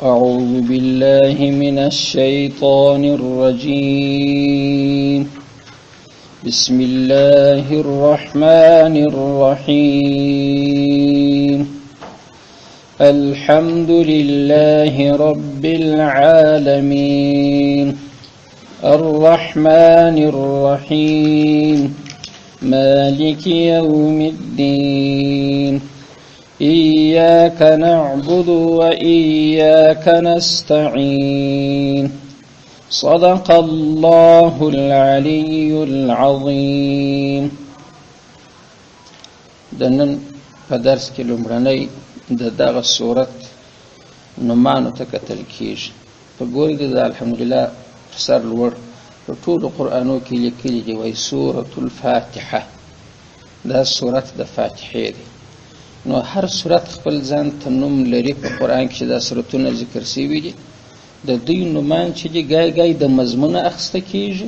أعوذ بالله من الشيطان الرجيم بسم الله الرحمن الرحيم الحمد لله رب العالمين الرحمن الرحيم مالك يوم الدين إياك نعبد وإياك نستعين صدق الله العلي العظيم. دنن په درس کې لومړنۍ دغه صورت نومانو ته کتل کېږي. په ګورې د الحمدلله په سر لوړ په ټولو قرآنو کې لیکلي دي وایي سورة الفاتحه، دا صورت د فاتحې دی. نو هر صورت خپل ځان ته نوم لري په قرآن کې چې دا صورتونه ذکر شوي دي. د دوی نومان چې دي ګای د مضمونه اخیسته کېږي،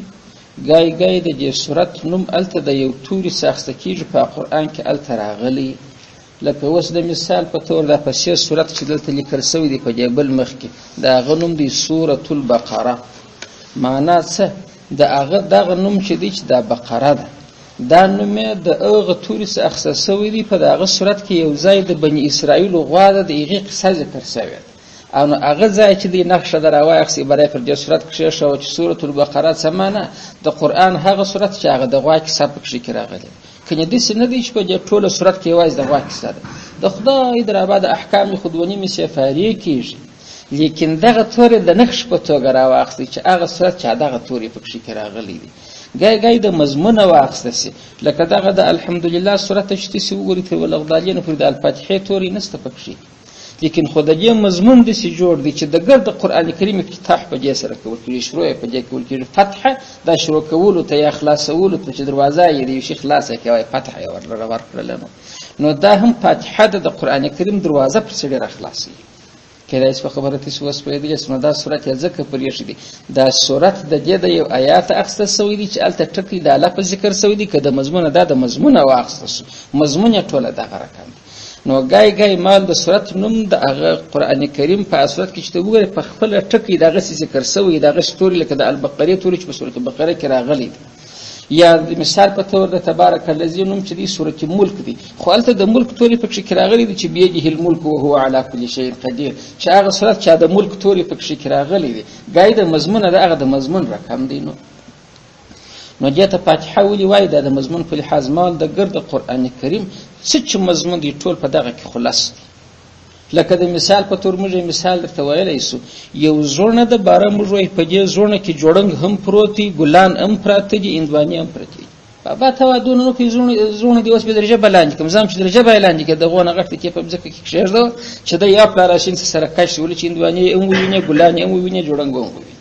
ګای د دې صورت نوم هلته د یو توري څخه اخیسته کېږي په قرآن کې هلته راغلی. لکه اوس د مثال په طور دا په څه صورت چې دلته لیکل شوی دی په دې بل مخ کې د هغه نوم دی سورة البقره. معنا څه؟ د هغه دغه نوم چې دی چې دا بقره ده، دا نوم یې د هغه توري څخه اخیسته شوی دی. په دغه صورت کې یو ځای د بني اسرائیلو غوا ده، د هغې قصه ذکر شوې ده. او نو هغه ځای چې دی نقشه در راواخیستې برای پر دې صورت کښېښوه چې سورة البقره څه معنا؟ د قرآن هغه صورت چې هغه د غوا کیسه پکښې کې راغلې. کنې داسې نه دی چې په دې ټوله صورت کې یوازې د غوا کیسه ده. د خدای د رابعد احکام خود و نیمې سفارې کېږي، لیکن دغه تورې د نقش په توګه راواخیستې چې هغه صورت چې دغه تورې پکښې کې راغلی دی. ګای د مضمونه واخیسته سي، لکه دغه د الحمدلله صورت چې تاسې وګورئ تر ولغدالین پورې د الفاتحې تورې نشته پکښې، لیکن خو د دې مضمون داسې جوړ دی چې د ګرد قرآن کریم افتتاح په دې سره کول کېږي، شروع یې په دې کول کېږي. فتحه دا شروع کولو ته یا خلاصولو ته چې دروازه یې د یو شي خلاصه کړې وایي فتحه یې ورکړله. نو دا هم فاتحه ده د قرآن کریم دروازه پر سړي راخلاصوي. کېدای شي په خبره تاسې اوس پوهېدلي یاست. نو دا صورت یې ځکه پرېښی دی، دا صورت د دې د یو آیات اخیسته شوی دی چې هلته ټکی دا لفظ ذکر شوی دی، که د مضمونه دا د مضمونه واخیسته شو، مضمون یې ټوله دغه رقم دی. نو ګای مال د صورت نوم د هغه قرآن کریم په صورت کې چې ته وګورې په خپله ټکی دغسې ذکر شوی، دغسې توري لکه د البقرې توري چې په سورة البقره کې راغلی دی. یا د مثال په طور د تبارک الذی نوم چې دی سورة ملک دی، خو هلته د ملک توري پکښې کې راغلی دی چې بیده الملک وهو علی کل شیء قدیر، چې هغه صورت چې د ملک توري پکښې کې راغلی دی. ګای د مضمونه د هغه د مضمون رقم دی. نو دې ته فاتحه ولې وایي؟ دا د مضمون په لحاظ مال د ګرد قرآن کریم څه چې مضمون دی ټول په دغه کې خلاص دی. لکه د مثال په طور موږ مثال درته ویلی سو، یو زوړنه ده باره موږ وایي په دې زوړنه کې جوړنګ هم پروت دی، ګلان هم پراته دي، هندوانې هم پرتې دي. بابا ته وادونه نو کې زوړنه دی اوس به درجه بلاندې کړم، زه هم چې درجه به یې لاندې کړه د غونه غټ کې په مځکه کې کښېږده چې د یا پلاراشین سره کش ولې چې هندوانې هم ووینې، ګلان هم ووینې، جوړنګ هم ووینې.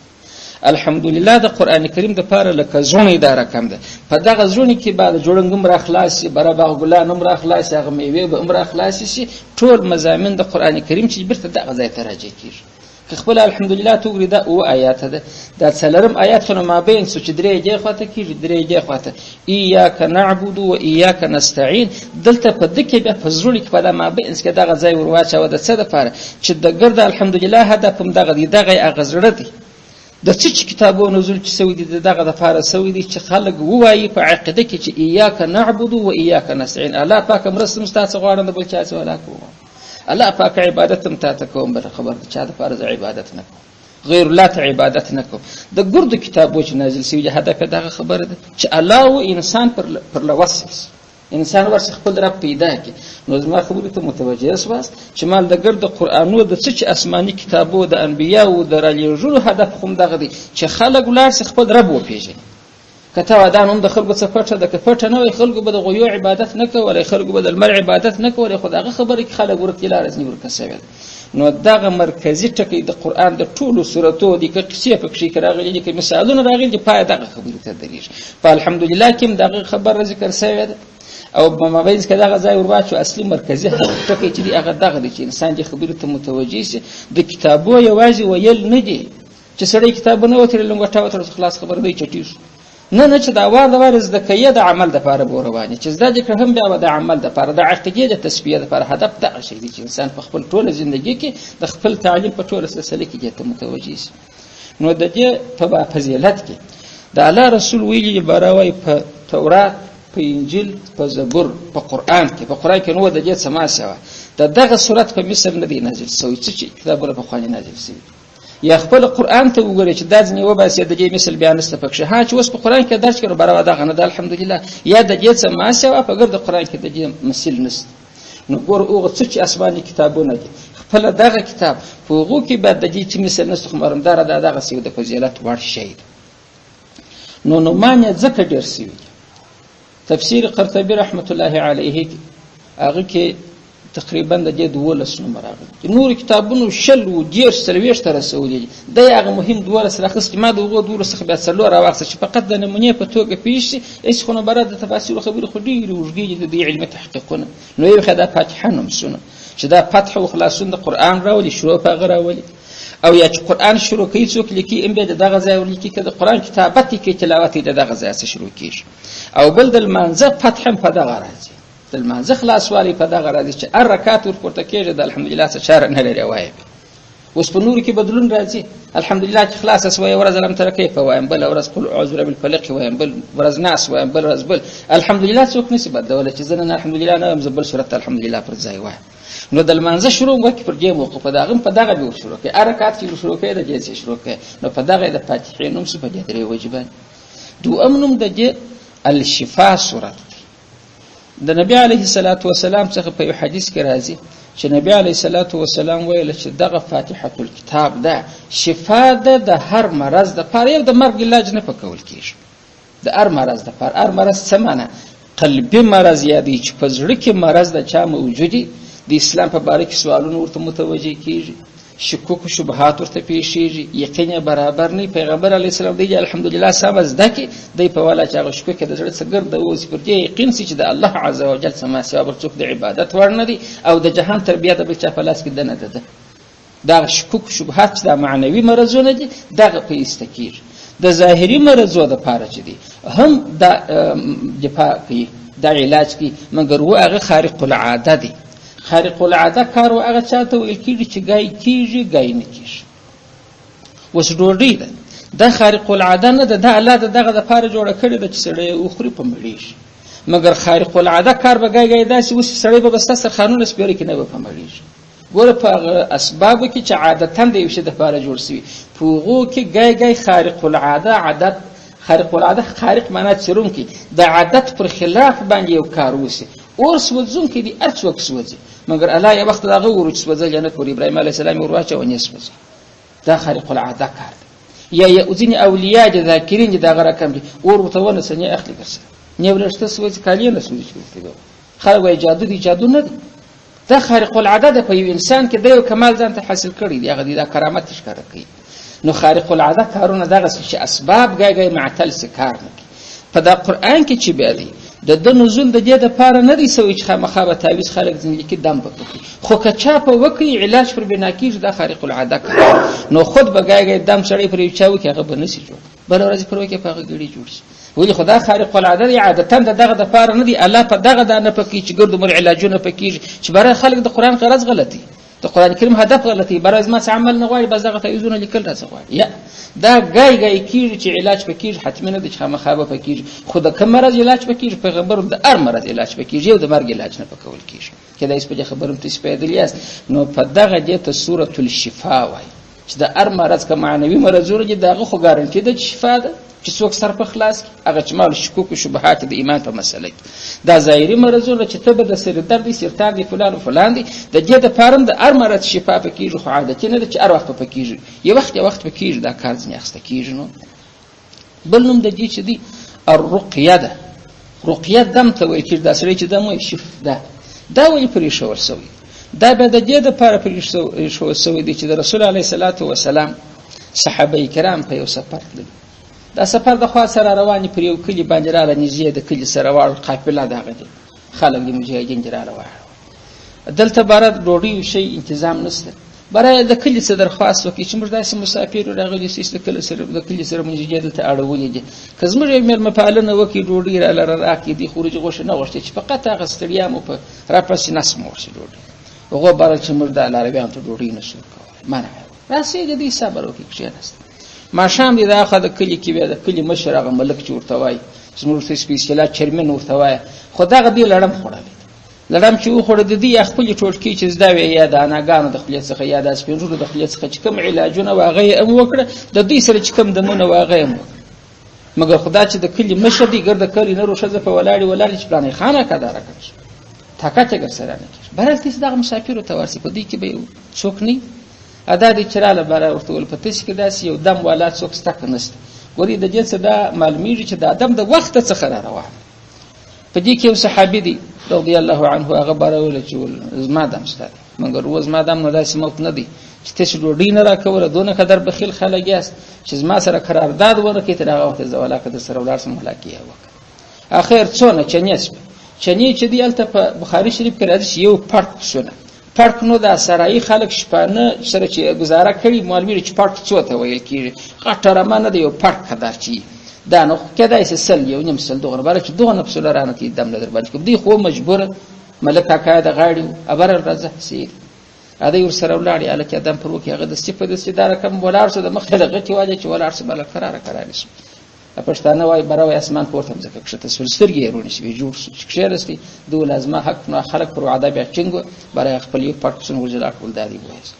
الحمدلله د قرآن کریم د پاره لکه زونې دا رقم ده. په دغه زونې کې بعد جوړنګ هم راخلاص شي، برابر ګلان هم راخلاص، هغه میوې به هم راخلاص شي، ټول مضامین د قرآن کریم چې بیرته دغه ځای ته راجع کېږي. که خپل الحمدلله ته وګورې دا اووه آیات ده، دا څلورم آیات خو نو مابین سو چې درې دې خواته کېږي، درې دې خواته ایاک نعبد و ایاک نستعین. دلته په دې کې بیا په زړه کې په دا مابین کې دغه ځای ور واچوه. د څه دپاره؟ چې د ګرد الحمدلله هدف هم دغه دی، دغه یې هغه زړه دی. د څه چې کتابو نزول چې شوي دي دغه دپاره شوي دي چې خلک ووایي په عقیده کې چې ایاک نعبد و ایاک نستعین، الله پاکه مرسته هم ستا څه غواړم د بل چا څه ولا کوم، الله پاکه عبادت هم تا ته کوم، بله خبر د چا دپاره زه عبادت نه کوم، غیر الله ته عبادت نه کوم. د ګردو کتابو چې نازل شوي دي هدف یې دغه خبره ده چې الله و انسان پر لوصل شي، انسان ورسې خپل رب پیدا کړي. نو زما خبرې ته متوجه شواست چې مال د ګرد قرآنو د څه چې آسماني کتابو د انبیاو د رالیږلو هدف خو دغه دی چې خلک ولاړ شي خپل رب وپېژني. که ته ودان هم د خلکو څه پټه ده، که پټه نه وای خلکو به د غویو عبادت نه کولی، خلکو به د لمر عبادت نه کولی، خو د هغه خبره کې خلک ورته لاره ځنې ورکه شوې ده. نو دغه مرکزي ټکی د قرآن د ټولو صورتو دي، که قصې پکښې کې راغلي دي، که مثالونه راغلي دي، پایه دغه خبرې ته درېږي. په الحمدلله کې هم دغه خبره ذکر شوې ده. او په مابینځ کې دغه ځای ور واچو اصلي مرکزي ټکی چې دی هغه دغه دی چې انسان دې خبرې ته متوجه شي. د کتابو یوازې ویل نه دي چې سړی کتابونه وتړي لنګوټه وتړي خلاص خبره دی چټي شو. نه چې دا وار زده کوي د عمل دپاره به روانې چې زده دې کړه هم بیا به د عمل دپاره د عقیدې د تصفیې دپاره هدف دغه شی دی چې انسان په خپل ټوله زندګي کې د خپل تعلیم په ټوله سلسله کې دې ته متوجه شي. نو د دې په فضیلت کې د الله رسول ویلي باره وایي په تورات، په انجیل، په زبور، په قرآن کې کې نو د دې څه ماسې وه دغه صورت په مصر نه دی نازل سوی څه چې کتابونه پخواني نازل سوي. یا خپل قرآن ته وګورئ چې دا ځینې وباسي د دې مثل بیا نشته پکښې. ها چې اوس په قرآن کې درج کړو باره دغه نه ده الحمدلله، یا د دې څه ماسې وه په ګرد قرآن کې د دې مثل نشته. نو ګوره هغه څه چې اسماني کتابونه دي خپله دغه کتاب په هغو کې به د دې څه مثل نشته، خو مرمداره دا دغسې د فضیلت وړ شی دی. نو نومان یې ځکه ډېر سوي دي. تفسیر قرطبي رحمت الله علیه هغه کې تقریبا د دې 12 نمبر راغلي. نور کتابونو 60 و 40 ته رسولي دي. د هغه مهم 12 راخست ما د هغو 12 څخه بیا 4 راواخیسته چې فقط د نمونې په توګه پېښ شي. هېڅ خو نه برات د تفاسیرو خبرې خو ډېرې اوږدې دي د دې علمي تحقیقونه. نو یو ښه دا فاتحه نومسونه چې دا فتح او خلاصون د قرآن راولي، شروع په هغه راولي. او یا چې قرآن شروع کوي څوک لیکي ام بیا د دغه ځای ولیکي، که د قرآن کتابت یې کوي تلاوت یې د دغه ځای څخه شروع کېږي. او بل د لمانځه فتح هم په دغه راځي، د لمانځه خلاصوالی په دغه راځي چې هر رکعت ورپورته کېږي د الحمدلله څه چاره نه لري وایي. اوس په نورو کې بدلون راځي. الحمدلله چې خلاصه سوه یوه ورځ لم تره کیفه وایم، بله ورځ قل اعوذ برب الفلق وایم، بل ورځ ناس وایم، بل ورځ بل. الحمدلله څوک نشي بدلولی چې زه نن الحمدلله نه یم، زه بل صورت الحمدلله پر ځای وایم. نو د لمانځه شروع وکړي پر دې موقع په دغه په دغه به شروع کړي. هر رکعت چې شروع کړي د دې څخه شروع کړي. نو په دغه د فاتحې نوم څه په دې درې وجبان. دوم نوم د دې الشفاء سورت د نبی علیه الصلاة والسلام څخه په یو حدیث کې راځي چې نبی علیه الصلاة والسلام ویل چې دغه فاتحة الکتاب ده شفا ده د هر مرض دپاره. یو د مرګ علاج نه پکول کېږي، د هر مرض دپاره. هر مرض څه معنی؟ قلبي مرض یا دی چې په زړه کې مرض د چا موجودي، د اسلام په باره کې سوالونه ورته متوجه کېږي، شکوک و شبهات ورته پیښیږي، یقین یې برابر نه. پیغمبر علیه السلام دی الحمدلله سمه زده کړي دی په والا چې هغه شکوک د زړه څه ګرده اوسي پر دې یقین سي چې د الله عز وجل څه ما سوا بل څوک د عبادت وړ نه دی او د جهان تربیه د بل چا په لاس کې ده نه ده. دغه شکوک شبهات چې دا معنوي مرضونه دي دغه په ایسته کېږي. د ظاهري مرضو دپاره چې دي هم دا دفاع کوي، دا علاج کوي، مګر و هغه خارق العاده دي. خارق العاده کار و هغه چاته ویل کېږي چې ګای کېږي ګای نه کېږي. اوس ډوډۍ ده دا خارق العاده نه ده، دا الله د دغه دپاره جوړه کړې ده چې سړی وخوري په مړېږي. مګر خارق العاده کار به ګای ګای داسې وسي سړی به بسته سرخانونه سپېره کې نه به په مړېږي. ګوره په هغه اسبابو کې چې عادتا د یو شي دپاره جوړ سوي په هغو کې ګای ګای خارق العاده عادت خارق العاده خارق معنا څرونکی د عادت پر خلاف باندې یو کار وسي. اور سوځونکی دي هر څوک سوځي، مګر الله یو وخت دغه اور چې سوځل جنت ور ابراهیم علیه السلام ور واچوه نه سوځي. دا خارق العاده کار دی. یا ځینې اولیاء دي ذاکرین دي دغه رقم دي اور ورته ونیسه نه اخلي ګرځي نه ولشته سوځي کالي نه سوځي چې خلک وایي جادو دي، جادو نه دی. دا خارق العاده ده په یو انسان کې د یو کمال ځان ته حاصل کړی دی، هغه دا کرامت ښکاره کوي. نو خارق العاده کارونه دغسې چې اسباب ګای ګای معتل سي کار نه کوي. په دا قرآن کې چې بیا دی د نزول د دې دپاره نه دی سوی چې خامخا به تعویض خلک ځینې لیکي دم به پکړي، خو که چا په وکړي علاج پر بنا کېږي دا خارق العاده کار. نو خود به ګای ګای دم سړی پر یو چا وکړي هغه به نه سي جوړ، بله ورځ پر وکړي په هغه ګړي جوړ شي. ولې خو دا خارق العاده دی، عادتا د دغه دپاره نه دی. الله په دغه دا نه پکې چې ګرد عمر علاجونه پکېږي چې برای خلک د قرآن غرض غلطي، د قرآن کریم هدف غلطي، برای زما څه عمل نه غواړي بس دغه تعویضونه لیکل راڅه غواړي. یا دا ګای ګای کېږي چې علاج پکېږي، حتمي نه دی چې خامخا به پکېږي. خو د کوم مرض علاج پکېږي؟ پیغمبر د هر مرض علاج پکېږي او د مرګ علاج نه پکول کېږي. کېدای شي په دې خبره هم تاسې پوهېدلي یاست. نو په دغه دې ته سورة الشفا وایي چې د هر مرض که معنوي مرضونه دي د هغه خو ګارنټي ده چې شفا ده، چې څوک سر په خلاص کړي. هغه چې مال شکوک و شبهات د ایمان په مسله کې دا ظاهري مرضونه چې ته به د سر درد دي، سرطان دي، فلان و فلان دي، د دې دپاره هم د هر مرض شفا پکېږي، خو عادتي نه ده چې هر وخت به پکېږي. یو وخت پکېږي دا کار ځینې اخیسته کېږي. نو بل نوم د دې چې دی الرقیه ده. رقیه دم ته ویل کېږي. دا سړی چې دم وایي شف ده، دا ولې پرېښول سوی؟ دا بیا د دې دپاره پرېښول سوی دی چې د رسول علیه الصلاة والسلام صحابه کرام په یو سفر تللي. دا سفر د خوا سره روانې پر یو کلي باندې راله نږدې د کلي سره واړه قافله دغه دي خلک د مجاهدین دي راله واړه. دلته باره ډوډۍ شی انتظام نشته. برای د کلي څه درخواست وکړي چې موږ داسې مسافر راغلي چې د کلي سره مونږ دلته اړولي دي، که زموږ یو مېلمه پالنه وکړي، ډوډۍ راله راکړي، دې خو ورجې غوښه نه غوښتې چې فقط هغه ستړیا مو په راپسې نس مو ورشي ډوډۍ. هغو بلل چې موږ د لارویانو ته ډوډۍ نه شو کولی، منع راسئ د دې صبر وکړي کښېناست. ماښام دې دا خو د کلي کې بیا د کلي مشر هغه ملک چې ورته وایي زموږ ورته سپېڅلا چرمن ورته وایه، خو دغه دې لړم خوړلی لړم چې وخوړه د دې یا خپلې ټوټکې چې زده وې یا د اناګانو د خولې څخه یا د سپین ږیرو د خولې څخه چې کوم علاجونه و هغه یې هم وکړه، د دوی سره چې کوم دمونه و هغه یې هم وکړه. مګر خدا چې د کلي مشر دی ګرده کلي نرو ښځه په ولاړې چې پلانې خانه کداره کړي طاقت یې ګرسره نه کېږي. بهرحال تاسې دغه مسافرو ته ورسئ، په دوی کې به څوک نه وي. ادا دې چې راله باره ورته وویل په تاسې کې داسې یو دم والا څوک شته که نشته. ګورې د دې څه دا معلومېږي چې دا دم د وخته څخه را روان. په دې کې یو صحابي دی رضی الله عنه، هغه باره ویله چې زما دم شته دی، مګر و زما دم نو داسې موت نه دی چې تاسې ډوډۍ نه راکوله، دونه قدر بخیل خلک یاست چې زما سره قرارداد ونه کړي تر هغه وخته زه ولاکه در سره ولاړ شم ملاقات یې وکړه. اخر څونه چنې شوه، چنې چې دی هلته په بخاري شریف کې راځي چې یو پړک پسونه پړک نو دا سرایي خلک شپانه سره چې ګزاره کړي معلومېږي چې پړک څو ته ویل کېږي، غټه رمه نه ده، یو پړک قدر چې دا نو کېدای شي سل یو نیم سل دغه باره چې دغه پسونه رانه کې دم نه در باندې کوم دی، خو مجبوره ملک کاکا د غاړې ابر راځه سیر اده ورسره ولاړې هلکې ادم پر وکړي هغه دستي په دستي دا رقم ولاړ شو د مخې د غټې واجه چې ولاړ شو بله قراره قرارې شو. پښتانه وایي بره وایي اسمان پورته مځکه کښته شول، سترګې یې روڼې شوې جوړ شو چې کښېناستې ده لازمه حق نو خلک پر وعده بیا ټینګ وه، برای خپل یو پټ پسونه ورجلا کړل دا دې ووایست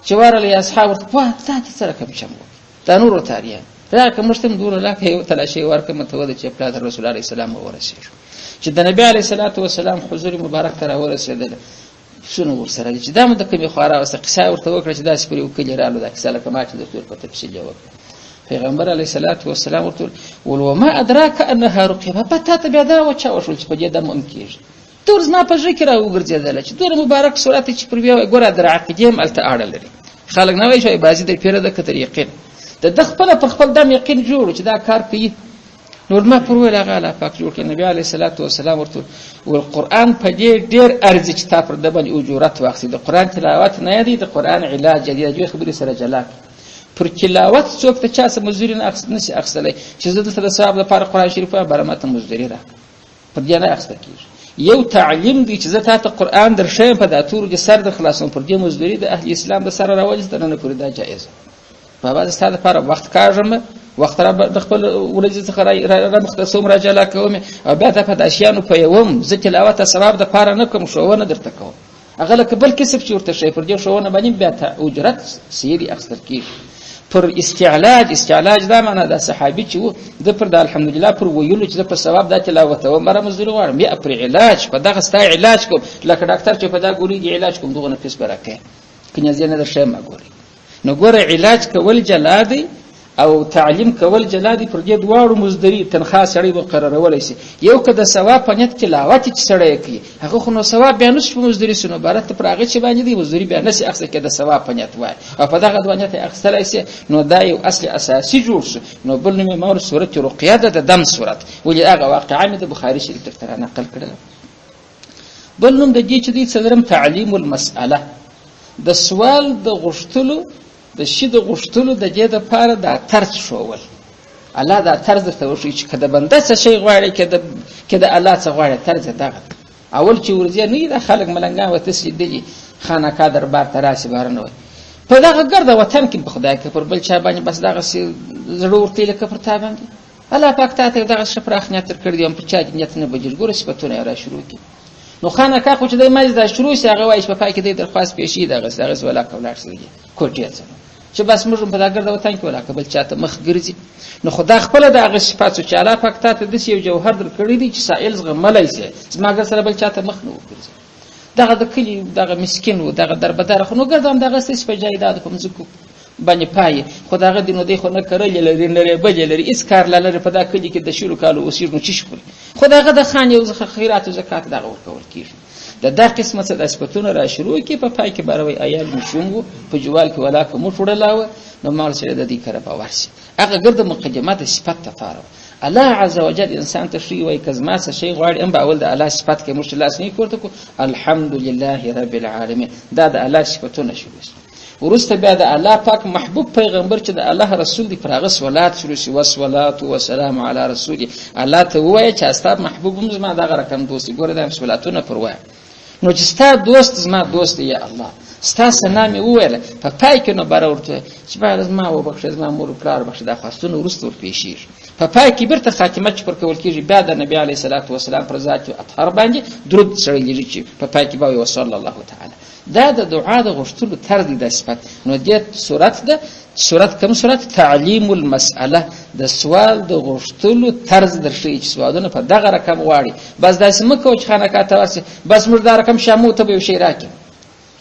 چې ورغله یې اصحاب ورته وه تا چې څه رقم چم وکړي دا نور ورته اریان راکړه موږ ته هم دومره لاکه یو تلاشۍ ورکړه مته وده چې پلار رسول الله علیه السلام ورسېږو چې د نبي علیه الصلاة والسلام حضور مبارک ته راورسېدله پسونه ورسره دي چې دا مو د کومې خوا راوسته قصه یې ورته وکړه چې داسې پر یو کلي رالو دا کیسه لکه ما چې درته په تفصیل یې وکړه. پیغمبر علیه الصلاة والسلام ورته وویل وما ادراک انها رقیه، په تا ته بیا دا وچا وشول چې په دې دم هم کېږي. تور زما په زړه کې را وګرځېدله چې دومره مبارک صورت چې پر بیا وایي ګوره در عقیدې هم هلته اړه لري. خلک نه وایي چې بعضې در پیره ده که تر یقین د ده خپله پر خپل دم یقین جوړ چې دا کار کوي. نور ما پر ویل هغه الله پاک جوړ کړي. نبي علیه الصلاة والسلام ورته ویل قرآن په دې ډېر ارزي چې تا پر ده باندې اجورت واخلي. د قرآن تلاوت نه دی، د قرآن علاج دی، د دوی خبرې سره جلا کړي. پر تلاوت څوک ته چا څه مزدوري نشي اخیستلی چې زه دلته د ثواب لپاره قرآن شریف وایم بره ماته مزدوري راکړه، پر دې نه اخیسته کېږي. یو تعلیم دی چې زه تا ته قرآن در ښیم په دا تورو دې سر در خلاصوم، پر دې مزدوري د اهل اسلام د سره راولي تر ننه پورې دا جایزه. په بعضې ستا دپاره وخت کاږم، وخت را د خپل ورځې څخه را مختصوم را جلا کوم او بیا ته په دا شیانو پویوم. زه تلاوت ثواب دپاره نه کوم، ښوونه درته کوم. هغه لکه بل کسب چې ورته ښیي پر دې ښوونه باندې بیا ته اجرت سیري اخیستل کېږي. پر استعلاج دا معنا دا صحابي چې و د پر د الحمدلله پر ویلو چې په ثواب دا تلاوت و مره مزدوري غواړم، بیا پر علاج په دغه ستا علاج کوم لکه ډاکټر چې په دا ګولۍ دی علاج کوم دغه نه پیس برکه کنه زه نه در شم ګوري. نو ګوره علاج کول جلا دی او تعلیم کول جلا دی، پر دې دواړو مزدوري تنخواه سړی مقررولای شي. یو که د ثواب په نیت تلاوت چې سړی کوي هغه خو نو ثواب بیا نشي په مزدوري سونه عبارت پر هغه چې باندې دی مزدوري بیا نشي اخیستل کې د ثواب په نیت وای او په دغه دوه نیت اخیستلای شي. نو دا یو اصل اساسي جوړ شو. نو بل نوم یې مور سورت رقیه ده د دم سورت، ولې هغه واقعا مې د بخاري شریف درته نقل کړل. بل نوم د دې چې دی څلورم تعلیم المسأله، د سوال د غوښتلو د شي د غوښتلو د دې دپاره دا طرز ښوول. الله دا طرز درته وښیي چې که د بنده څه شی غواړي که د الله څه غواړي طرز یې دغه ده. اول چې ورځې نه وي دا خلک ملنګان ورته لیدلي خانقاه دربار ته راسي بهر نه وایي په دغه ګرده وطن کې په خدای که پر بل چا باندې بس دغسې زړه ورتې لکه پر تا باندې الله پاک تا ته دغسې پراخ نیت درکړی دی پر چا نیت نه بجیر ګوره صفتونه یې را شروع کړي. نو خانقاه خو چې دی مجلس دا شروع شي هغه وایي چې په پای کې دی درخواست پېښي دغسې ولاکه ولاړ شي کوټې څه چې بس موږ په دا ګرده وطن کې ولاکه بل چا ته مخ ګرځي. نو خو دا خپله د هغه صفات چې الله پاک تا ته داسې یو جوهر درکړی دی چې سائل زغملی شي زما ګر سره بل چا ته مخ نه وګرځي. دغه د کلي دغه مسکین و دغه دربداره خو نو ګرده هم دغسې په جایدادو په مځکو باندې پایې خو دغه دی نو دی خو نه کرلې لري نه ریبلې لري هېڅ کار لا لري په دا کلي کې د شلو کالو اوسېږي نو چی خوري خو دغه د خان یو خیرات و زکات دغه ورکول کېږي. د دا قسمه څه د صفتونه را شروع کړي په پای کې باروي عیال مې شوم و په جوال کې ولاکه موټ وړلاوه نو مال سره د دې کره باور شي. هغه ګرده مقدمات صفت دپاره الله عز وجل انسان ته ښیي وایي که زما څه شی غواړي هم به اول د الله صفت کوي موږ چې لاس نه یې پورته کړو الحمدلله رب العالمین دا د الله صفتونه شروع شي. وروسته بیا د الله پاک محبوب پیغمبر چې د الله رسول دی پر هغه صلوات شروع شي والصلاه والسلام علی رسول الله ته وایي چې استاد محبوب هم زما دغه رقم دوست ګوره دا صلواتونه پر وایي نو چې ستا دوست زما دوست یا الله ستا ثنا مې وویله په پای کې نو بره ورته چې باید زما وبخښه زما مور پلار وبخښه دا خواستونه وروسته ورپېښېږي په پای کې بیرته خاتمه چې پر کول کېږي بیا د نبي علیه صلات وسلام پر ذات اطهر باندې درود سړی لیږي چې په پای کې به وایي وصلی الله تعالی دا د دعا د غوښتلو طرز دی دا صفت نو دې صورت ده صورت کوم صورت تعلیم المسأله د سوال د غوښتلو طرز درښیي چې سوالونه په دغه رقم غواړي بس داسې مه کوه چې خانقاه ته ورسې بس موږ دا رقم شامو ته به یو شی راکړي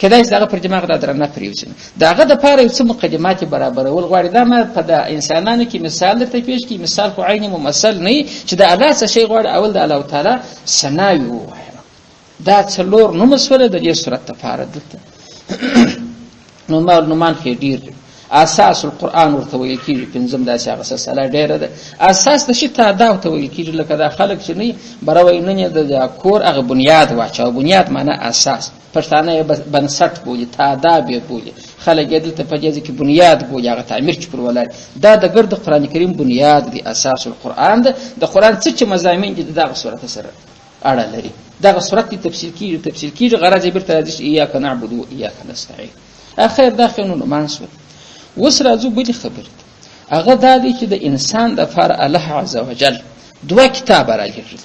کېدای شي دغه پر دماغ دا درنه پرېوځي د هغه دپاره یو څه مقدمات یې برابرول غواړي دا ما په د انسانانو کې مثال درته پېښ کړي مثال خو عین ممثل نه وي چې د الله څه شی غواړي اول د الله تعالی ثناوي ووایه دا څلور نومه شوله د دې صورت دپاره دلته نومان خو یې ډېر دي اساس القرآن ورته ویل کېږي پنځم داسې هغه سلسله ډېره ده اساس د شي تعدا ورته ویل کېږي لکه دا خلک چې نه بره وایي نن یې د کور هغه بنیاد واچوه بنیاد معنا اساس پښتانه یې بنسټ بولي تعدا بې بولي خلک یې دلته په دې ځای کې بنیاد بولي هغه تعمیر چې پر ولاړ دا د ګرد قرآن کریم بنیاد دی اساس القرآن ده د قرآن څه چې مضامین دي د دغه صورت سره اړه لري دغه صورت دی تفسیر کېږي غرض یې بیرته راځي چې ایاک نعبد و ایاک نستعین اخر دا خو نو مان شول اوس راځو بلې خبرې ته هغه دا دی چې د انسان دپاره الله عز وجل دوه کتابه رالیږلي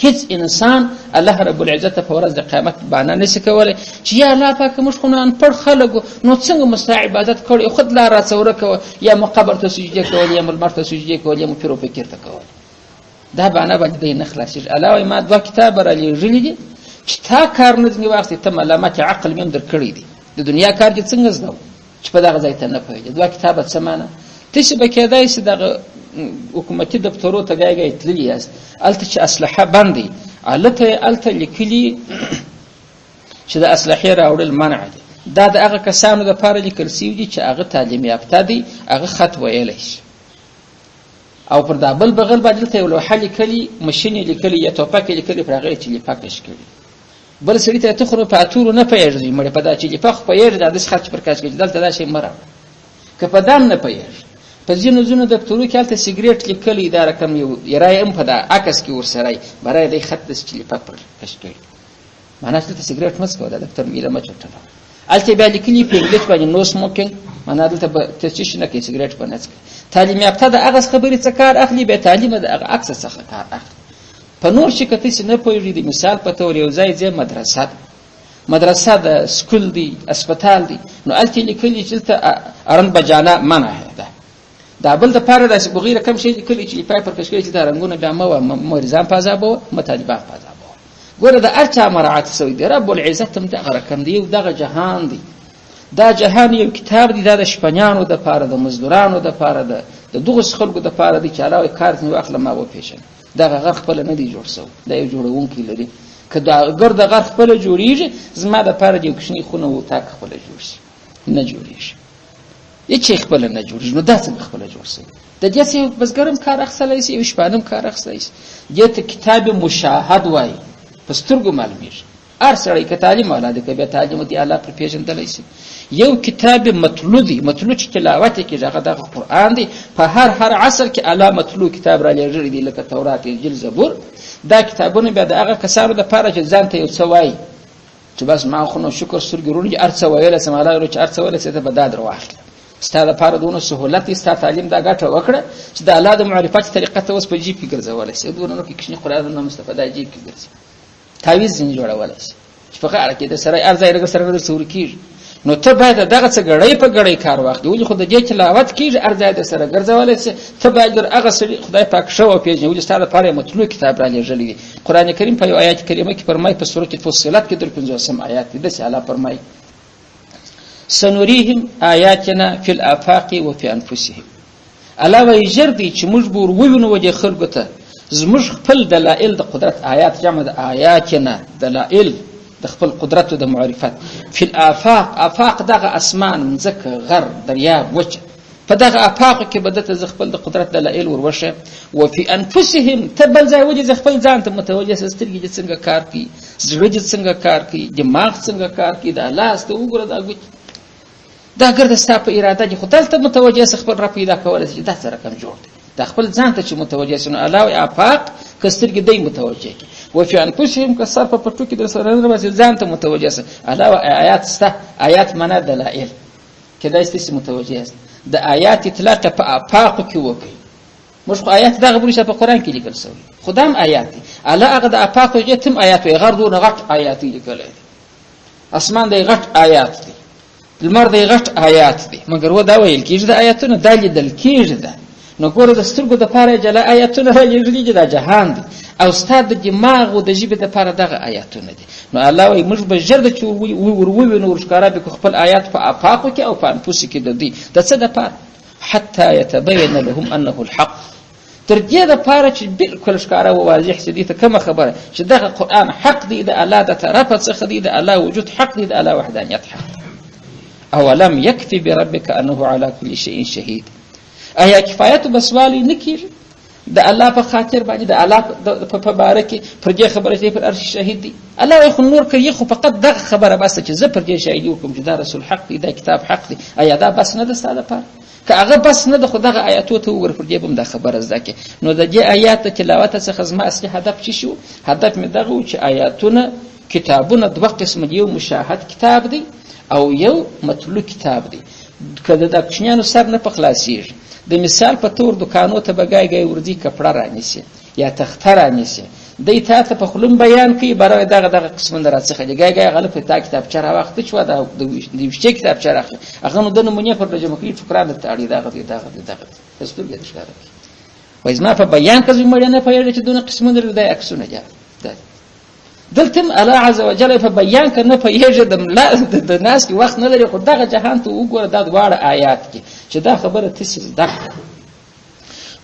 هیڅ انسان الله رب العزت په ورځ د قیامت بهانه نشي کولی چې یا الله پاکه موږ خو نو انپړ خلک نو څنګه مو ستا عبادت کړی خود لا راڅه ورکوه یا مو قبر ته سجدې کول یا مو لمر ته سجدې کول یا مو پیر و فقیر ته کول دا بهانه باندې دی نه خلاصېږي الله وایي ما دوه کتابه رالیږلي دي چې تا کار نه ځینې واخلې ته ملامت عقل مې هم در کړی دی د دنیا کار دې څنګه زده چې په دغه ځای ته نه پوهېږي دوه کتابه څه معنی تاسې به کېدای شي دغه حکومتي دفترو ته ګای تللي یاست هلته چې اسلحه بند وي هلته لیکلي چې د اسلحې راوړل منع دي دا د هغه کسانو دپاره لیکل سوي دي چې هغه تعلیم یافته دی هغه خط ویلی شي او پر دا بل بغل باندې دلته یو لوحه لیکلي مشین یې لیکلي یا ټوپک یې لیکلي پر هغه یې چلیپه کش کړي بل سړي ته ته خو په اتورو نه پوهېږي مړې په دا چلیپه خو پوهېږي دا داسې خط چې پر کش کړي دلته دا شی مه راوړه که په دا هم نه پوهېږي په ځینو دفترو کې هلته سګرېټ لیکلی دا رقم یو یرای هم په دا عکس کې ورسره وي برای دی خط داسې چلیپه پر کش کړي معنی چې دلته سګرېټ مه څکوه دا دفتر میله مه چټوه هلته بیا لیکلي په انګلیش باندې نو سموکینګ معنی دلته به ته څه شي نه کوې سګرېټ به نه څکوې تعلیم یافته د هغه خبرې څه کار اخلي بیا تعلیمه د هغه عکس څخه کار اخلي په نور شي که تاسې نه پوهېږئ د مثال په طور یو ځای مدرسه د سکول دی اسپتال دی نو هلته یې لیکلي چې دلته رنګ بجانه منع ده دا بل دپاره داسې بغیره کم شی لیکلي چې لیپای پر کش کړي چې دا رنګونه بیا مه وه مریضان په عذابوه مه طالبان په عذابوه ګوره د هر چا مراعات شوی دی رب العزت هم دغه رقم دی یو دغه جهان دی دا جهان یو کتاب دی دا د شپنیانو دپاره د مزدورانو دپاره د دغسې خلکو دپاره دی چې الله وایي کار ځینې واخله ما وپېژنه دغه غر خپله نه دی جوړ سوی دا یو جوړونکی لري که دا ګرد غر خپله جوړېږي زما دپاره د یو کوچنۍ خونه و اتاق خپله جوړ شي نه جوړېږي هېڅ شی خپله نه جوړېږي نو دا څنګه خپله جوړ سوی د دې څه یو بزګر هم کار اخیستلی شي یو شپانه هم کار اخیستلی شي دې ته کتاب مشاهد وایي په سترګو معلومېږي هر سړی که تعلیم والا دی که بیا تعلیم دی الله پرې پېژندلی شي یو کتاب مطلوع دی مطلوع چې تلاوت یې کېږي هغه دغه قرآن دی په هر عصر کې الله مطلوع کتاب را لېږلی دی لکه تورات انجیل زبور دا کتابونه بیا د هغه کسانو دپاره چې ځان ته یو څه وایي چې بس ما خو نو شکر سترګې روڼ دي هر څه ویلی سم الله ویلو چې هر څه ویلی ته به دا در واخله ستا دپاره دونه سهولت دی ستا تعلیم دا ګټه وکړه چې د الله د معرفت طریقه ته اوس په جیب کې ګرځولی شي دونه نو کې کوچني قرآنونه مصطفی جیب کې ګرځي تعویض ځینې جوړولی شي چې په غاړه کې د سړی هر ځای سره نه درڅه ورکېږي نو ته باید دغه څه ګړۍ په ګړۍ کار واخلي ولې خو د دې تلاوت کېږي هر ځای در سره ګرځولی شي ته باید در هغه سړي خدای پاک ښه وپېژني ولې ستا دپاره یې مطلوع کتاب را لېږلی دی قرآن کریم په یو آیات کریمه کې فرمایي په سورت فصلت کې در 50 آیات دی داسې الله فرمایي سنریهم آیاتنا فی الآفاق وفي انفسهم الله وایي ژر دی چې موږ به ور ووینو دې خلکو ته زموږ خپل دلایل د قدرت آیات جمع د آیاتنا دلایل د خپل قدرت او د معرفت فی الآفاق آفاق دغه اسمان مځکه غر دریاب وچه په دغه افاقو کې به دته زه خپل د قدرت دلایل ور وښیم. وفي انفسهم ته بل ځای ولې زه خپل ځان ته متوجه سه سترګې دې څنګه کار کوي، زړه دې څنګه کار کوي، دماغ څنګه کار کوي، دا لاس ته وګوره دا ګوت دا ګرده ستا په اراده کې خو دلته متوجه سه خپل را پیدا کولی چې دا څه رقم جوړ دی. دا خپل ځان ته چې متوجه سه نو الله وایي افاق که سترګې دی متوجه کړي. وفي انفسهم که سر په پټو کې در سره نه باسي ځان ته متوجه سه. الله وایي آیات سته، آیات معنا دلایل کېدای شي تاسې متوجه یاست. د آیات اطلاق په افاقو کې وکړي. موږ خو آیات دغه بلې په قرآن کې لیکل شوي، خو دا هم آیات دي. الله هغه د افاقو هغې ته هم آیات وایي، غر دونه غټ آیات یې لیکلی دی، اسمان دی غټ آیات دی، لمر دی غټ آیات دی، مګر و دا ویل کېږي د آیاتونه دا لیدل کېږي ده. نو ګوره د سترګو دپاره یې جلا آیاتونه رالیږلي دي، دا جهان دی، او ستا د دماغ او د ژبې دپاره دغه آیاتونه دي. نو الله وایي موږ به ژر ده چې ور ووینو ور ښکاره به کړو خپل آیات په افاقو کې او په انفسو کې د دوی د څه دپاره حتی یتبین لهم انه الحق، تر دې دپاره چې بالکل ښکاره و واضح سي دې ته کومه خبره چې دغه قرآن حق دی، د الله د طرفه څخه دی، د الله وجود حق دی، د الله وحدانیت حق دی. اولم یکفي بربک انه علی کل شیء شهید، آیا کفایت بسوالی نه کېږي د الله په خاطر باندې، د الله په باره کې پر دې خبره چې پر عرش شهید دی. الله وایي خو نور کوي، خو فقط دغه خبره بس چې زه پر دې شاهدي وکړم چې دا رسول حق دی، دا کتاب حق دی. آیا دا بس نه ده ستا لپاره؟ که هغه بس نه ده خو دغه آیاتو ته وګوره، پر دې به هم دا خبره زده کړې. نو د دې آیات د تلاوت څخه زما اصلي هدف چې شو، هدف مې دغه و چې آیاتونه کتابونه دوه قسمه دي، یو مشاهد کتاب دی او یو مطلوع کتاب دی. که د کوچنیانو سر نه په خلاصېږي، د مثال په طور دوکانو ته به ګای ګای ورځي کپړه رانیسي یا تخته رانیسي، دی تا ته په خلم بیان کوي برای دغه قسمونه در څخه دي. ګای ګای غلط تا کتابچه راواخته چې د ویشتې کتابچه راخلي، هغه نو د نمونې پر جمع کوي فکران درته اړي دغه دی سترګې درته ښکاره کوي. وایي زما په بیان کې زه مړی نه پوهېږم چې دونه قسمونه لري، دا عکسونه دي. دلته هم الله عز وجل په بیان کې نه پوهېږي، د ناستې وخت نه لري، خو دغه جهان ته وګوره دا دواړه آیات کې چې دا خبره تاسې زده کړه.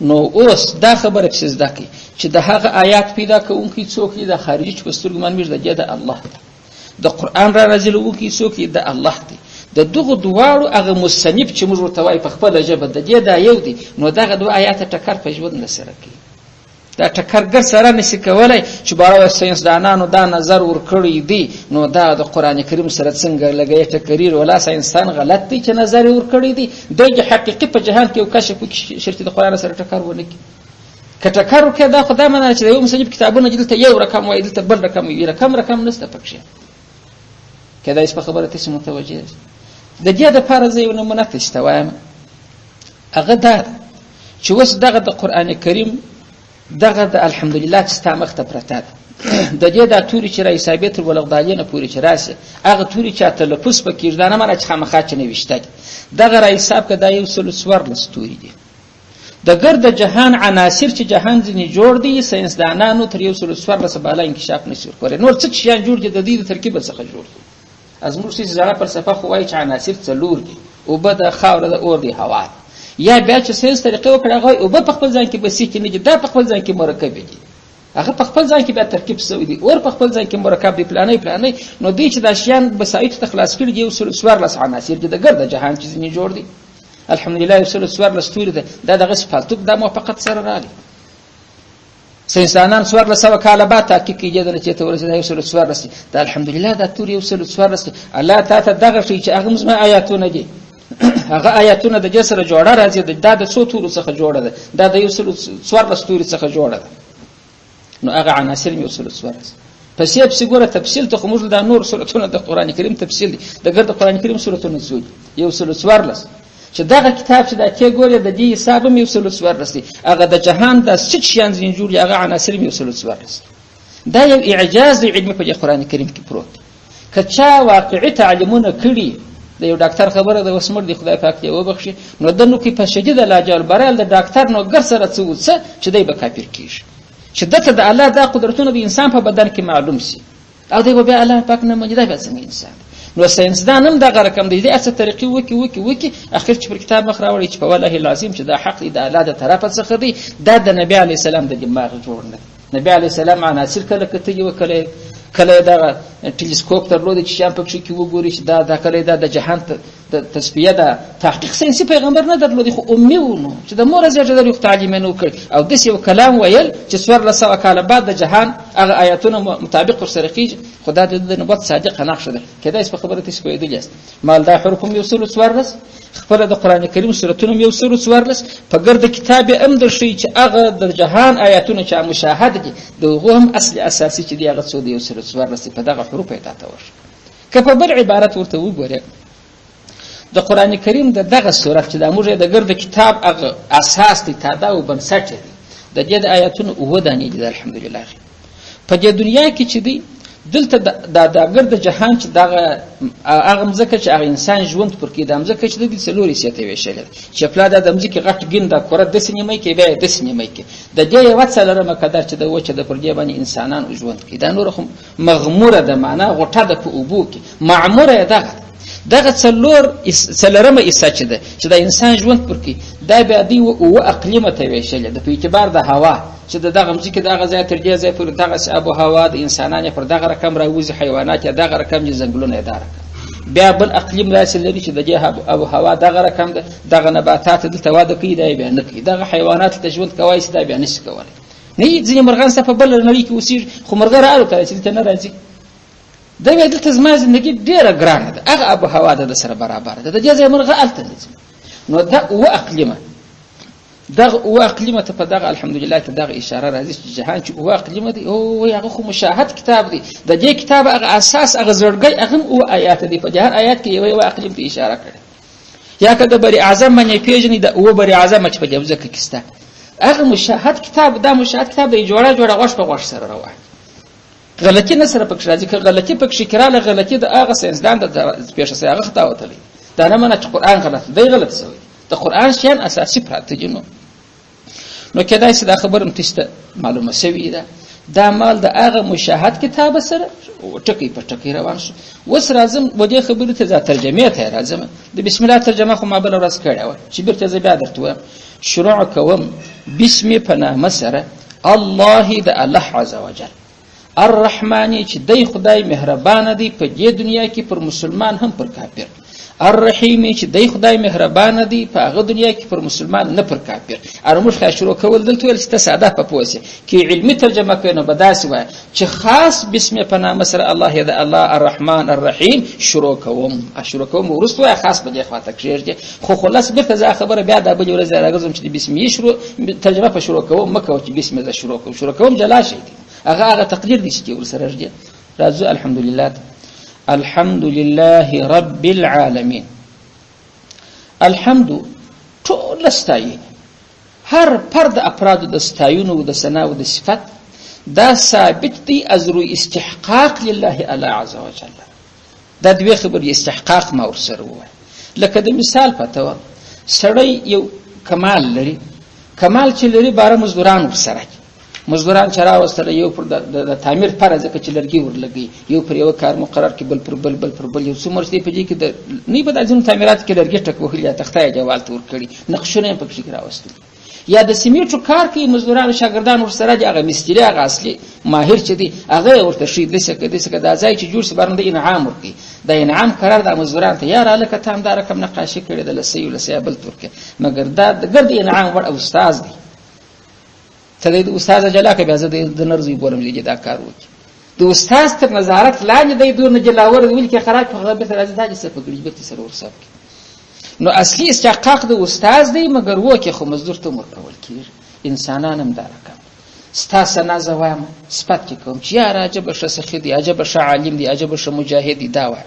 نو اوس دا خبره پسې زده کړئ چې د هغه آیات پیدا کوونکی څوک دی، د خارجي چې په سترګو معلومېږي د دې د الله دی، د قرآن را نازلوونکی څوک دی، د الله دی. د دغو دواړو هغه مصنف چې موږ ورته وایي په خپله ژبه د دې دا یو دی. نو دغه دوه آیاته ټکر په ژوند نه سره کوي، دا ټکرګر سره نشي کولی چې باره ساینسدانانو دا نظر ورکړی دی نو دا د قرآن کریم سره څنګه لګوي ټکریر. ولا ساینسدان غلط دی چې نظر یې ورکړی دی، دی حقیقي په جهان کې یو کشف وکړي شرط د قرآن سره ټکر ونه کړي. که ټکر وکړي دا خو دا معنی چې د یو مصنف کتابونه چې دلته یو رقم وایي دلته بل رقم وي، رقم نشته پکښې. کېدای شي په خبره تاسې متوجه یاست. د دې دپاره زه یو نمونه تاسې ته وایم، هغه دا ده چې اوس دغه د قرآن کریم دغه د الحمدلله چې ستا مخ ته پرته ده، د دې دا توري چې را حسابې تر ولغدالې نه پورې چې راسي، هغه توري چې تلفظ پکې دا نه معنی چې خامخا چې نوشته دي، دغه را حساب که دا 114 توري دي. د ګرد جهان عناصر چې جهان ځینې جوړ دي، ساینسدانانو تر 114 بالا انکشاف نشي ورکولی. نور څه شیان جوړ دي د دې د ترکیب څخه جوړ دي. زموږ زړه فلسفه خو وایي چې عناصر څلور دي، اوبه د خاوره د اور دی هوا، یا بیا چې ساینس طریقې وکړه هغه اوبه په خپل ځان کې بسیط نه دي، دا په خپل ځان کې مرکب دي، هغه په خپل ځان کې بیا ترکیب شوی دي، اور په خپل ځان کې مرکب دی پلانې. نو دوی چې دا شیان بسایط ته خلاص کړي دي 114 عناصر دي د ګرد جهان چې ځینې جوړ دي. الحمدلله 114 توري ده، دا دغه فالتوک دا موافقت سره راغلي. ساینسدانان 1400 کاله بعد تحقیق کېدل چې ته ورسېدل 114 دا الحمدلله دا توري 114 الله تعالی دغه شی چې هغه زما آیاتونه دي، هغه آیاتونه د دې سره جوړه راځي، دا د څو تورو څخه جوړه ده، دا د 114 توري څخه جوړه ده. نو هغه عناصر 114 پسې ګوره تفصیل ته خو موږ دا نور سورتونه د قرآن کریم تفصیل دي، د ګرد قرآن کریم سورتونه څو دي 114 چې دغه کتاب چې دا ته ګورې د دې حساب هم 114 دی، هغه د جهان د څه شیان ځینې جوړ دي هغه عناصر 114. دا یو اعجاز علمي په قرآن کریم کې پروت. که چا واقعي تعلیمونه کړي، د یو ډاکټر خبره د وسمر دی خدای پاک دې وبخښي، نو د نو کې په شدید علاج البرال د ډاکټر نو ګر سره څه چې دی به کافر کیږي، چې دته د الله دا قدرتونه د انسان په بدن کې معلوم سي او دی به الله پاک نه مني، دا به څنګه انسان. نو ساینسدان هم دغه رقم دی، دې څه طریقې وکي اخر چې پر کتاب مخ راوړي چې په والله العظیم چې دا حق دی د الله د طرفه څخه دی، دا د نبی علی السلام د دماغ جوړ نه. نبی علی السلام عناصر کله کتلي کله دا ټلسکوپ درلود چې شام په کې وګوري چې دا کله دا د جهان تسبیه ده تحقیق ساینسي پیغمبر نه درلودي خو امي ونه چې د مور زیاته د تعلیم نه وکړ او داسې یو کلام ویل چې 1400 کاله بعد د جهان هغه آیاتونه مطابق ورسره کیږي خدا د نبوت صادقه نقشه ده کله په خبره تاسو پوهیدلی است مالدا حروفم یو سلو 14 خپل د قران کریم سورتونه یو سلو 14 په ګرد کتاب ام در شي چې هغه د جهان آیاتونه چې مشاهده دي دغه هم اصل اساسي چې دی هغه څو دی یو سلو 14 په دغه حروف ته تاوش کله بل عبارت ورته وګوره د قران کریم دغه سورت چې د موږ د ګرد کتاب هغه اساس دی تادا او بنسټ دی د دې د آیاتونو او ودانې دي الحمدلله په دې دنیا کې چې دی دلته د ګرد جهان چې دغه هغه مزکه چې هغه انسان ژوند پر کې د مزکه چې د سلوري سیته ویشل چې پلا د مزکه غټ ګنده کور د سینمای کې به د سینمای کې د دې یو څلره مقدار چې د وچه د پر دې باندې انسانان ژوند کې دا نور خو مغموره د معنا غټه د په اوبو کې معموره دغه څلورمه ایسه چې ده چې د انسان ژوند پر کې دا بیا دی او اقلیمه ته ویشل د په اعتبار د هوا چې دغه مځکه دغه ځای تر دې ځای پر دغه آب او هوا د انسانانو پر دغه رقم راوځي حیوانات دغه رقم چې ځنګلونه اداره بیا بل اقلیم داسې لري چې د آب او هوا دغه رقم ده دغه نباتات دلته واده کوي دا بیا نه کوي دغه حیوانات ته ژوند کوي چې دا بیا نشي کولی نه ځینې مرغان څه په بل نړۍ کې اوسېږي خو مرغه راوته چې دلته نه راځي دا بیا دلته زما زندګي ډېره ګرانه ده هغه آب هوا ده د سره برابر ده د دې ځای مرغه هلته ځي نو دا اوه اقلیمه دغه اوه اقلیمه ته په دغه الحمدلله ته دغه اشاره راځي چې جهان چې اوه اقلیمه دی او هغه خو مشاهد کتاب دی د دې کتاب هغه اساس هغه زړګي هغه اوه آیات دی په جهان آیات کې یو اقلیم ته اشاره کړي یا که د بری اعظم باندې پیژنې د اوه بری اعظم چې په دې ځکه کېسته هغه مشاهد کتاب دا مشاهد کتاب دی جوړه غوښ په غوښ سره روان غلطی نه سره پکې راځي که غلطی پکې کراله غلطی د هغه ساينسدان د پیښه سره هغه خطا وتلی دا نه منه چې قران غلط دی غلط شوی د قران شیان اساسي پراته دي نو کېدای شي دا خبره متسته معلومه شوی ده دا مال د هغه مشاهد کتاب سره ټکی په ټکی روان شو وس راځم و دې خبره ته ترجمه ته راځم د بسم الله ترجمه خو ما بل ورځ کړې و چې بیرته زه بیا درته شروع کوم بسم په نامه سره الله د الله عز وجل الرحمن چې دی خدای مهربان دی په دې دنیا کې پر مسلمان هم پر کافر الرحیم چې دی خدای مهربان دی په هغه دنیا کې پر مسلمان نه پر کافر ارموږ شروع کول دلته ول چې ساده په پوسه کې علمي ترجمه کوي نو بداسي وای چې خاص بسم په نامه سره الله د الله الرحمن الرحیم شروع کوم ورسته خاص به دی خاطر کېږي خو خلاص بیرته ځا خبره بیا د بل ورځ راغزم چې بسم یې شروع ترجمه په شروع کوم مکه چې بسم الله شروع کوم جلا شي هغه تقدیر دي چې ورسره راځي راځو الحمد لله رب العالمين الحمد ټول ستایي هر فرد افراد د ستایونو د ثنا او د صفات دا ثابت دي از روی استحقاق لله الا عز وجل دا دوی خبر استحقاق ما ورسره وای لکه د مثال پته سړی یو کمال لري کمال چې لري بار مزدوران ورسره مزدوران چرا واستل یو پر د تعمیر فرض کې چې لرګي ورلګي یو پر یو کار مقرر کې بل پر بل یو څومره دې په دې کې د نه بد ځین تعمیرات کې لرګي ټکو یا تختای جوال تور کړي نقشونه په کې راوستل یا د سیمټو کار کې مزدوران شاګردان ورسره دي هغه مستری هغه اصلي ماهر چې دي هغه ورته شي د څه د ځای چې جوړ سبرند انعام ورکي د انعام قرار د مزدوران ته یار الکه تام دار کوم نقاشي کړي د لسی بل تور کې مګر دا د ګرد انعام ور استاد دی ته د استاد جلا کې بیا زه د نرزي بولم لګي دا کار وکي د استاد تر نظارت لاندې د دور نه جلاور ویل کې خراج په غلبه تر راځي دا چې په ګریج به سره ورساب نو اصلي استحقاق د استاد دی مګر وکي خو مزدور ته مرکول کیږي انسانان هم دا رقم ستاسو نه زوام صفات کوم چې یا راجب شخص دی عجب ش عالم دی عجب ش مجاهد دی دا وای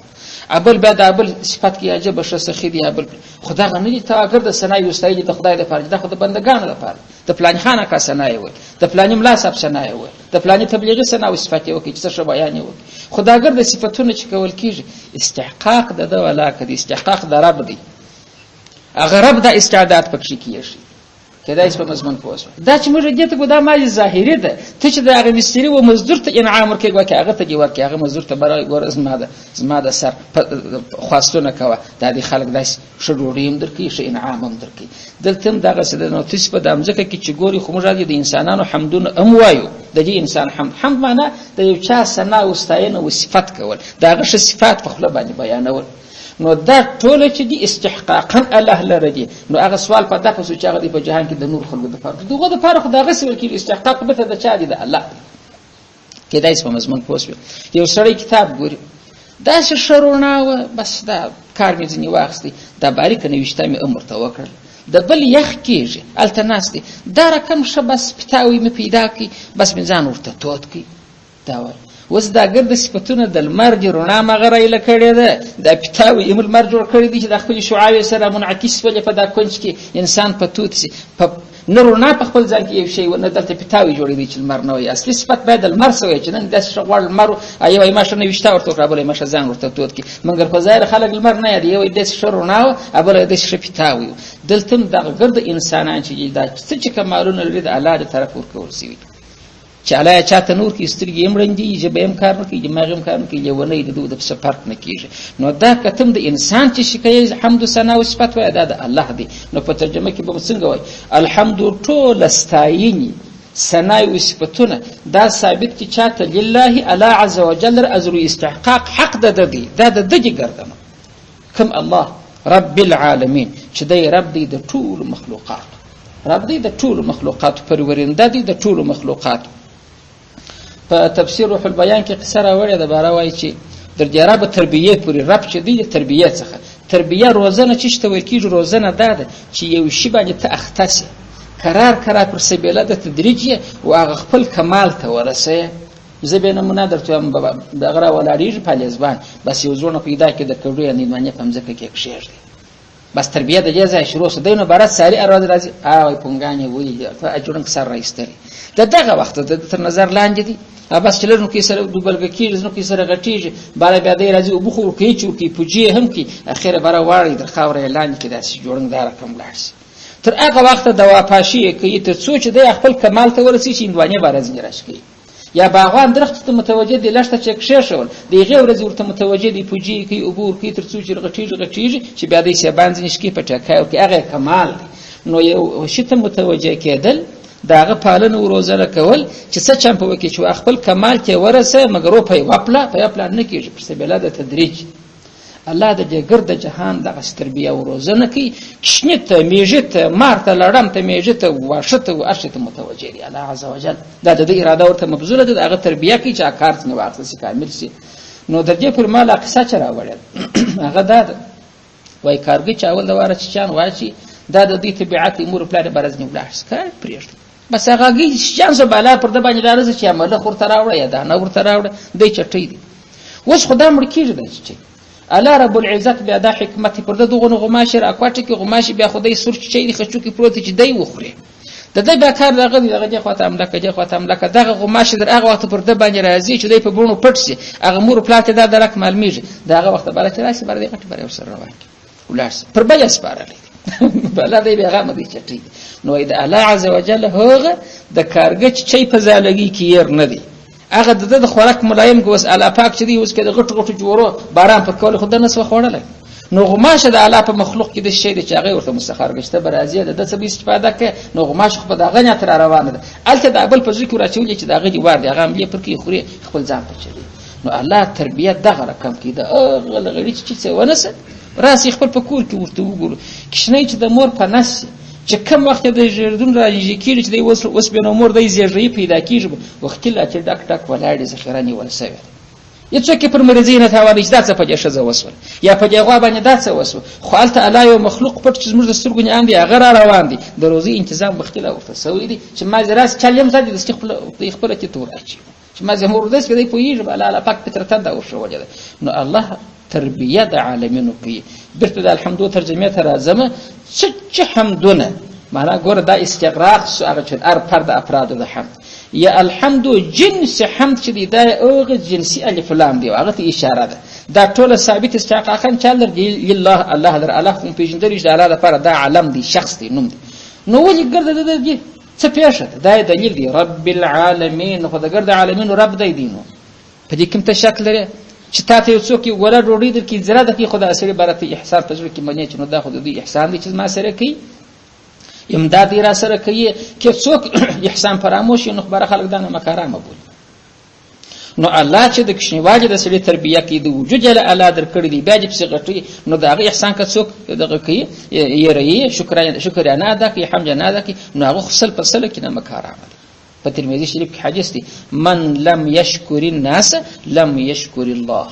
ابل بعد ابل صفات کې عجب شخص دی ابل خدا غنی ته اگر د سنا یوستای د خدای د فرج د خدای بندگانو لپاره د فلان خانه کا سنای وي د فلان ملا صاحب سنای وي د فلان تبلیغي سنا او صفات یو کې څه بیان وي خداګر د صفاتونو چې کول کیږي استحقاق د ولا کدي استحقاق د رب دی اگر رب د استعداد پکې کیږي کله چې په مضمون پوسو دا چې موږ دې ته ګدا مال ظاهري ده ته چې دا غو مستری و مزدور ته انعام ورکړي واکه هغه ته دی ورکړي هغه مزدور ته برای ګور زما د سر خواستونه کوه دا دي خلک داس شډوړیم درکې ش انعام هم درکې دلته دغه څه د نوتیس په دامځکه کې چې ګوري خو موږ د انسانانو حمدونه ام وایو د دې انسان حمد معنا د یو چا سنا او ستاینه او صفات کول دا غش صفات په خپل باندې بیانول نو دا ټول چې دي استحقاقا الله لره دي. نو هغه سوال په دغه چې هغه دی په جهان کې د نور خلکو د فرق دغه د فرق دغه څه ول کې استحقاق به د چا دي د الله کېدای شي په مضمون پوښتنه یو سړی کتاب ګوري دا څه شرونه و بس دا کار مې ځنی واخستي دا باریک نوښته مې عمر ته وکړ د بل یخ کېږي الته ناستي دا رقم شه بس پتاوي مې پیدا کی بس مې ځان ورته توت کی دا وای اوس دا ګرد صفتونه د لمر د رڼا مغرایله کړې ده د پتاوي یم لمر جوړ کړی دی چې د خپل شعاع سره منعکس ولې په دا کونج کې انسان په توت سي په نه رڼا په خپل ځان کې یو شی ونه دلته پتاوي جوړې دی چې لمر نه وي اصلي صفت باید د لمر سوی چې نن داسې غوړ لمر ایو ای ماشه نه وشته ورته رابلې ماشه ځان ورته توت کی مګر په ظاهر خلک لمر نه یادي یو داسې شرونه ابل داسې پتاوي دلته دغه ګرد انسانان چې دا څه کمالونه لري د الله تر طرف ورکول شي چې الله چاته نور کې سترګې یمړندې چې به هم کار نه کوي دماغ هم کار نه کوي یو نه د څه فرق نه کیږي نو دا کتم د انسان چې شکایت حمد و ثنا او صفات وای دا د الله دی نو په ترجمه کې به څنګه وای الحمد ټول استاینی ثنا او صفاتونه دا ثابت چې چاته لله الله عز وجل ازر استحقاق حق د دی دا د دې ګردنه کوم الله رب العالمین چې دی رب دی د ټول مخلوقات رب دی د ټول مخلوقات پرورنده دی د ټول مخلوقات په تفسیر روح البیان کې قصه راوړې ده بارا وایي چې در جراب تربیه پوری رب چې دی تربیه څخه تربیه روزنه چې ته ورکیږي روزنه ده چې یو شی باندې ته اختص قرار پر سبیله د تدریج او هغه خپل کمال ته ورسې زبې نمونه درته د غره ولاړیږي په لزبان بس یو ځونه پیدا کې د کډو یا نیمانه پمځکه کې کښېږي بس تربیه د جزای شروع سدینو برات ساری اراز راځي اوی پونګانی وی ته اجرن سر راستري دغه وخت د تر نظر لاندې دي بس چلرنو کې سره دوبلګه کېږي نو کې سره غټیږي بار بیا دی راځي او بخور کې چورکی پوجي هم کې اخیره بار واړی د خاورې اعلان کې داسې جوړنګ دار کم لاړسي تر هغه وخت د واپاشي کې ته سوچ دی خپل کمال ته ورسي چې اندوانه بارز نه راشي یا باغوان درخت ته متوجه دي لښته چې کښې شول دی غیر ورځ ورته متوجه دي پوجي کې عبور کې تر څو چې غټیږي چې بیا دې سبانځ نشکی په ټکاو کې هغه کمال نو یو شته متوجه کېدل داغه پالنه او روزنه کول چې څه چم په وکي چې خپل کمال کې ورسه مګر په خپل نه کېږي په سبیل د تدریج الله د ګرد جهان دغه تربیه او روزنه کوي کښنته میژته مارته لړمته میژته واشته او ارشته متوجه دی الله عز وجل دا د اراده ورته مبذوله ده دغه تربیه کوي چې کار څنګه واخلي کامل شي نو درجه پر مال قصه چر راوړل هغه دا وای کارګي چاول د واره چان واچي دا د دې طبيعت امور پلان برز نه ولاس کار پریشت بس هغه گی شانس بالا پر د باندې راځي چې عمله خور تراوړه یا دا نه ور تراوړه د چټي دي اوس خدای مړ کیږي چې الله رب العزت بیا د حکمت پر دغه غماش را کوټه کې غماش بیا خدای سرچ چي خچو کې پروت چې دی وخوري د دې به کار دغه خاطم لکه دغه غماش در هغه وخت پر د باندې راځي چې دی په بونو پټ شي هغه مور پلاټه د درک معلومیږي دغه وخت بل چې راشي بر دې غټ بر سره روان ولارس پر بیا سپارلې بل دې به هغه مدي چټي نو د الله عز وجل هغه د کارګچ چي په زالګي کې ير نه دی هغه د خوراک ملایم کو وس الله پاک چې دی اوس کې د غټ جوړو باران پر کول خو د نس خوړل نو غماشه د الله په مخلوق کې د شی د چاغه ورته مستخر گشته برازیه د څه به استفاده کوي نو غماشه خو دغه نه تر روانه ده الته د ابل په ذکر راچولې چې دغه دی ور دی هغه ملي پر کې خوري خپل ځان ته چلی نو الله تربیه دغه رقم کې د اغه غړي چې څه ونس راسي خپل په کور کې ورته وګورو کښنه چې د مور په نس چې کوم وخت د ژوندون راځي کېږي چې د اوس به نو مور د زیږی پیدا کیږي وخت لا چې ډک ولاړ ذخیره نیول شوی یڅ کې پر مرزینه تاوالې دا څه پجې شزه وسول یا پجې غوا باندې دا څه وسول خو الته الله یو مخلوق پټ چې زموږ د سترګو نه اندي هغه روان دي د روزي تنظیم مختلف ورته سوي دي چې ما زراس چلیم زادي د خپل کې تور اچي چې ما زمور داس کې دی پویږي الله پاک پترته دا وشو وجه نو الله تربیه د عالمینو کوي برته د الحمدو ترجمه ته راځم چې حمدونه معنا ګوره دا استغراق هغه چې ار پر د افراد د حمد یا الحمد جنس حمد چې دی دا اوغه جنسي الف لام دی هغه ته اشاره ده دا ټول ثابت استحقاقا چالر دی لله الله در الله کوم پیژندل چې الله لپاره دا علم دی شخص دی نوم دی نو ولې ګرځي د دې څه پیښه دا دلیل دی رب العالمین خو دا ګرځي عالمین رب دی دینو په دې کوم ته شکل لري چې تاسو یو څوک ولا ډوډۍ در کې زړه د کې خدای سره برات احسان تجربه کې منی چې نو دا خو دې احسان دی چې ما سره کوي امداد را سره کوي کې څوک احسان فراموش نو خبره خلک دانه مکارامه بول نو الله چې د کوچنیوالي د سړي تربیه کوي د وجود جل الله درکړی دی بیا دې پسې غټوي نو د هغه احسان که څوک دغه کوي یې شکرانه ادا کوي حمدانه ادا کوي نو هغه خو سل په سلو کې نه مکار عمل. په ترمذي شریف کې حدیث دی من لم یشکر الناس لم یشکر الله،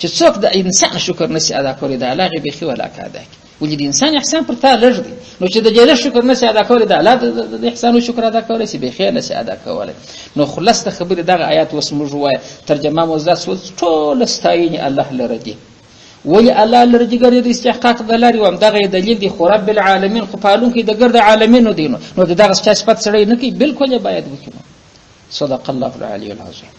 چې څوک د انسان شکر نشي ادا کولی د الله غي بخي ولا ادا کوي. ولې د انسان احسان پر تا لږ دی نو چې د جل شکر نشي ادا کولی د الله د احسان او شکر ادا کولی شي بخي نشي ادا کولی. نو خلاص خبره دغه آیات وس موږ وایي ترجمه موزه سول ټول ستاینه الله لره دی. ولی الله لره دی ګرځي د استحقاق د لاري وم دغه دلیل دی خو رب العالمین خو پالون کې د ګرد عالمینو دینو نو دغه صفات سره نه کوي بالکل باید وکړو. صدق الله العلی العظیم.